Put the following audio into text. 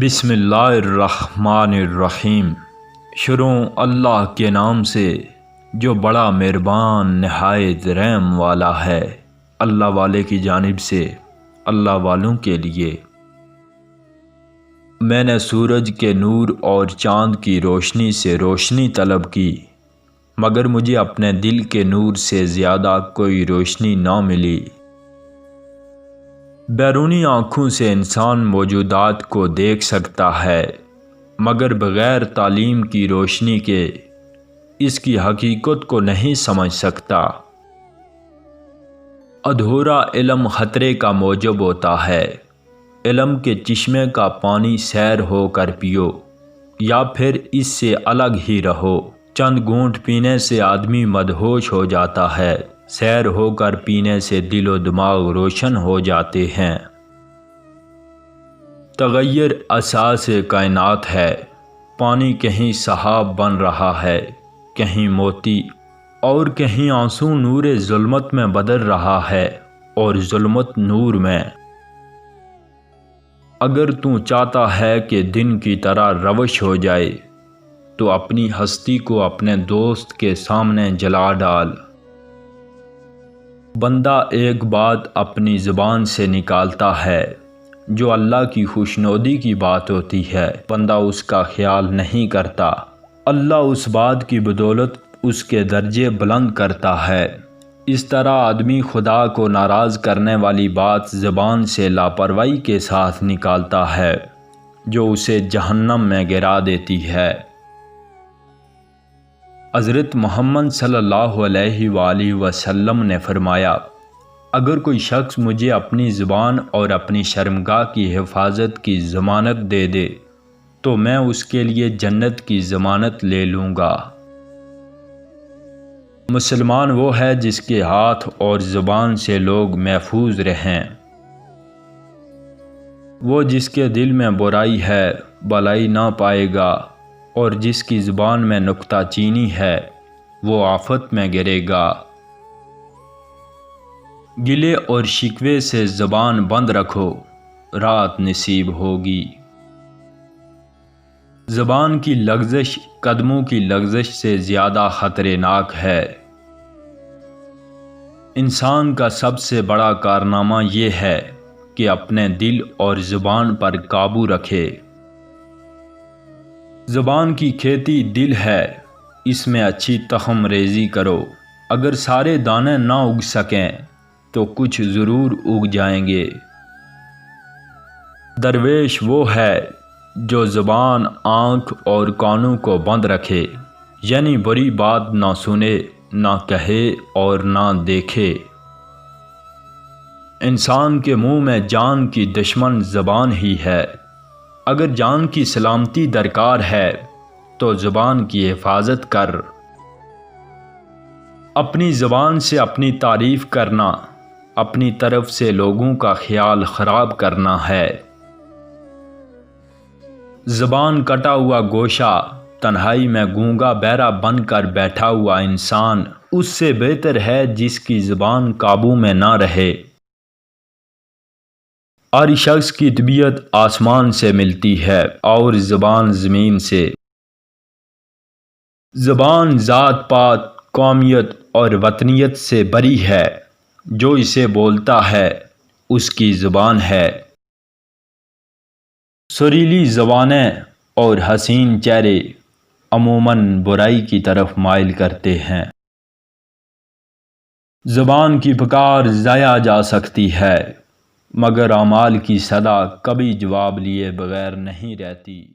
بسم اللہ الرحمن الرحیم۔ شروع اللہ کے نام سے جو بڑا مہربان نہایت رحم والا ہے۔ اللہ والے کی جانب سے اللہ والوں کے لیے۔ میں نے سورج کے نور اور چاند کی روشنی سے روشنی طلب کی، مگر مجھے اپنے دل کے نور سے زیادہ کوئی روشنی نہ ملی۔ بیرونی آنکھوں سے انسان موجودات کو دیکھ سکتا ہے، مگر بغیر تعلیم کی روشنی کے اس کی حقیقت کو نہیں سمجھ سکتا۔ ادھورا علم خطرے کا موجب ہوتا ہے۔ علم کے چشمے کا پانی سیر ہو کر پیو، یا پھر اس سے الگ ہی رہو۔ چند گھونٹ پینے سے آدمی مدہوش ہو جاتا ہے، سیر ہو کر پینے سے دل و دماغ روشن ہو جاتے ہیں۔ تغیر اساس کائنات ہے۔ پانی کہیں سحاب بن رہا ہے، کہیں موتی، اور کہیں آنسو نور ظلمت میں بدل رہا ہے اور ظلمت نور میں۔ اگر تو چاہتا ہے کہ دن کی طرح روش ہو جائے تو اپنی ہستی کو اپنے دوست کے سامنے جلا ڈال۔ بندہ ایک بات اپنی زبان سے نکالتا ہے جو اللہ کی خوشنودی کی بات ہوتی ہے، بندہ اس کا خیال نہیں کرتا۔ اللہ اس بات کی بدولت اس کے درجے بلند کرتا ہے۔ اس طرح آدمی خدا کو ناراض کرنے والی بات زبان سے لاپرواہی کے ساتھ نکالتا ہے جو اسے جہنم میں گرا دیتی ہے۔ حضرت محمد صلی اللہ علیہ وآلہ وسلم نے فرمایا، اگر کوئی شخص مجھے اپنی زبان اور اپنی شرمگاہ کی حفاظت کی ضمانت دے دے تو میں اس کے لیے جنت کی ضمانت لے لوں گا۔ مسلمان وہ ہے جس کے ہاتھ اور زبان سے لوگ محفوظ رہیں۔ وہ جس کے دل میں برائی ہے بھلائی نہ پائے گا، اور جس کی زبان میں نکتہ چینی ہے وہ آفت میں گرے گا۔ گلے اور شکوے سے زبان بند رکھو، رات نصیب ہوگی۔ زبان کی لغزش قدموں کی لغزش سے زیادہ خطرناک ہے۔ انسان کا سب سے بڑا کارنامہ یہ ہے کہ اپنے دل اور زبان پر قابو رکھے۔ زبان کی کھیتی دل ہے، اس میں اچھی تخم ریزی کرو۔ اگر سارے دانے نہ اگ سکیں تو کچھ ضرور اگ جائیں گے۔ درویش وہ ہے جو زبان، آنکھ اور کانوں کو بند رکھے، یعنی بری بات نہ سنے، نہ کہے اور نہ دیکھے۔ انسان کے منہ میں جان کی دشمن زبان ہی ہے۔ اگر جان کی سلامتی درکار ہے تو زبان کی حفاظت کر۔ اپنی زبان سے اپنی تعریف کرنا اپنی طرف سے لوگوں کا خیال خراب کرنا ہے۔ زبان کٹا ہوا گوشہ، تنہائی میں گونگا بہرا بن کر بیٹھا ہوا انسان اس سے بہتر ہے جس کی زبان قابو میں نہ رہے۔ ہر شخص کی طبیعت آسمان سے ملتی ہے اور زبان زمین سے۔ زبان ذات پات، قومیت اور وطنیت سے بری ہے۔ جو اسے بولتا ہے اس کی زبان ہے۔ سریلی زبانیں اور حسین چہرے عموماً برائی کی طرف مائل کرتے ہیں۔ زبان کی پکار ضائع جا سکتی ہے، مگر اعمال کی صدا کبھی جواب لیے بغیر نہیں رہتی۔